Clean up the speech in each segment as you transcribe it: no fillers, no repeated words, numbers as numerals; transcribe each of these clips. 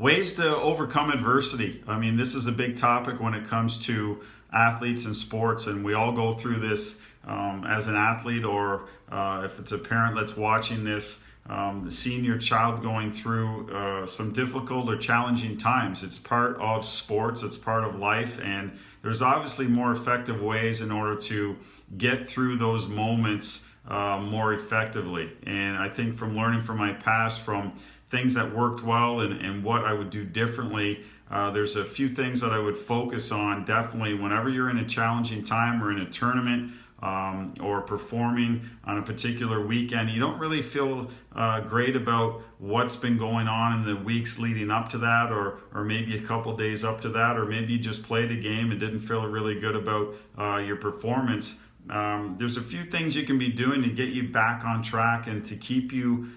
Ways to overcome adversity. I mean, this is a big topic when it comes to athletes and sports, and we all go through this as an athlete, or if it's a parent that's watching this, seeing your child going through some difficult or challenging times. It's part of sports, it's part of life, and there's obviously more effective ways in order to get through those moments more effectively. And I think from learning from my past, from things that worked well and what I would do differently, there's a few things that I would focus on definitely whenever you're in a challenging time or in a tournament, or performing on a particular weekend. You don't really feel great about what's been going on in the weeks leading up to that, or maybe a couple days up to that, or maybe you just played a game and didn't feel really good about your performance. There's a few things you can be doing to get you back on track and to keep you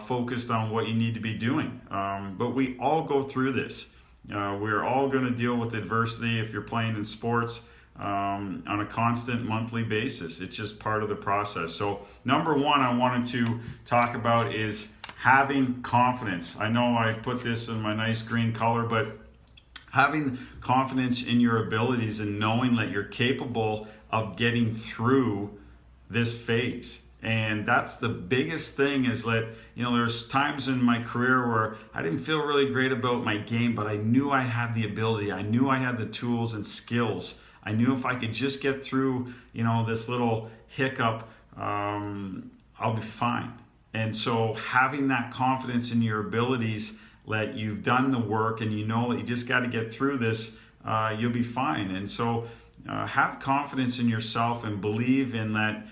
focused on what you need to be doing. But we all go through this. We're all going to deal with adversity if you're playing in sports on a constant monthly basis. It's just part of the process. So number one I wanted to talk about is having confidence. I know I put this in my nice green color, but having confidence in your abilities and knowing that you're capable of getting through this phase. And that's the biggest thing, is that, there's times in my career where I didn't feel really great about my game, but I knew I had the ability. I knew I had the tools and skills. I knew if I could just get through, this little hiccup, I'll be fine. And so having that confidence in your abilities, that you've done the work and you know that you just got to get through this, you'll be fine. And so have confidence in yourself and believe in that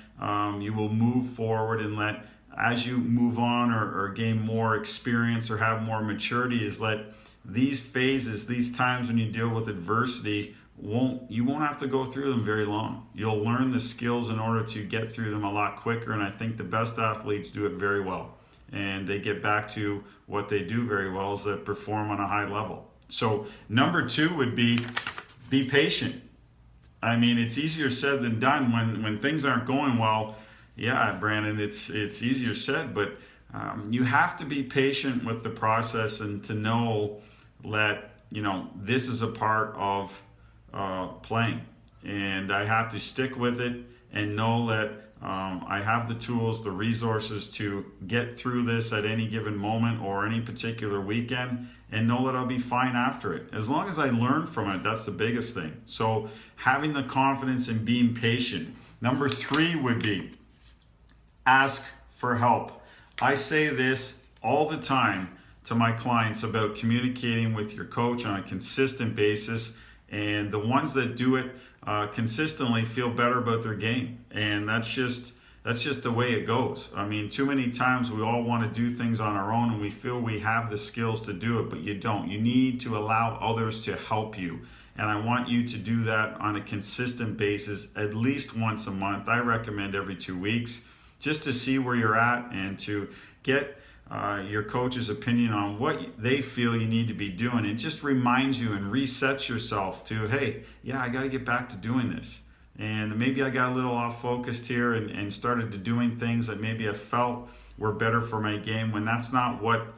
you will move forward, and that as you move on or gain more experience or have more maturity, is that these phases, these times when you deal with adversity, you won't have to go through them very long. You'll learn the skills in order to get through them a lot quicker, and I think the best athletes do it very well. And they get back to what they do very well, is that perform on a high level. So number two would be patient. I mean, it's easier said than done when things aren't going well. Yeah, Brandon, it's easier said, but you have to be patient with the process and to know that, this is a part of playing. And I have to stick with it and know that I have the tools, the resources to get through this at any given moment or any particular weekend, and know that I'll be fine after it. As long as I learn from it, that's the biggest thing. So having the confidence and being patient. Number three would be ask for help. I say this all the time to my clients about communicating with your coach on a consistent basis. And the ones that do it consistently feel better about their game. And that's just the way it goes. I mean, too many times we all want to do things on our own and we feel we have the skills to do it, but you don't. You need to allow others to help you. And I want you to do that on a consistent basis, at least once a month. I recommend every 2 weeks, just to see where you're at and to get your coach's opinion on what they feel you need to be doing. It just reminds you and resets yourself to, hey, yeah, I got to get back to doing this. And maybe I got a little off focused here and started to doing things that maybe I felt were better for my game, when that's not what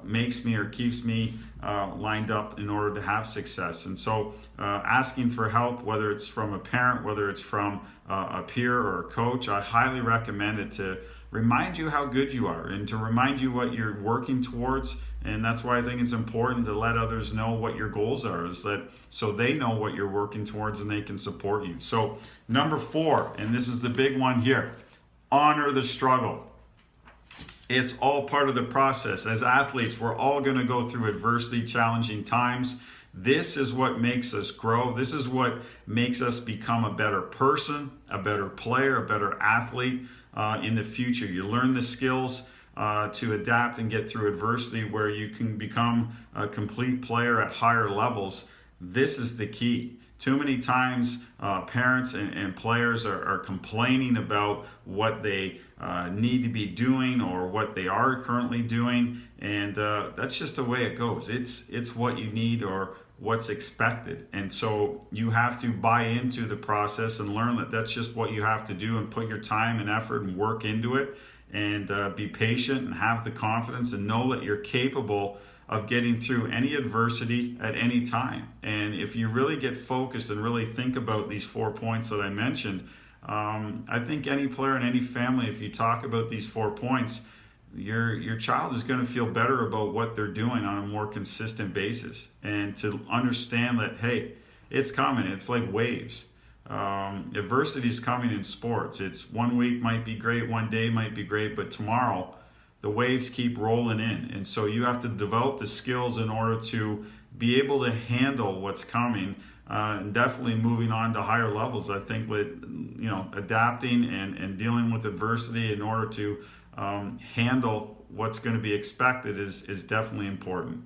makes me or keeps me lined up in order to have success. And so asking for help, whether it's from a parent, whether it's from a peer or a coach, I highly recommend it, to remind you how good you are and to remind you what you're working towards. And that's why I think it's important to let others know what your goals are, is that so they know what you're working towards and they can support you. So number four, and this is the big one here, honor the struggle. It's all part of the process. As athletes, we're all going to go through adversity, challenging times. This is what makes us grow. This is what makes us become a better person, a better player, a better athlete in the future. You learn the skills to adapt and get through adversity, where you can become a complete player at higher levels. This is the key. Too many times parents and players are complaining about what they need to be doing or what they are currently doing, and that's just the way it goes. It's what you need or what's expected. And so you have to buy into the process and learn that that's just what you have to do, and put your time and effort and work into it. and be patient and have the confidence and know that you're capable of getting through any adversity at any time. And if you really get focused and really think about these 4 points that I mentioned, I think any player in any family, if you talk about these 4 points, your child is going to feel better about what they're doing on a more consistent basis, and to understand that, hey, it's coming. It's like waves. Adversity is coming in sports. It's one week might be great, one day might be great, but tomorrow the waves keep rolling in. And so you have to develop the skills in order to be able to handle what's coming, and definitely moving on to higher levels. I think that, adapting and dealing with adversity in order to handle what's going to be expected is definitely important.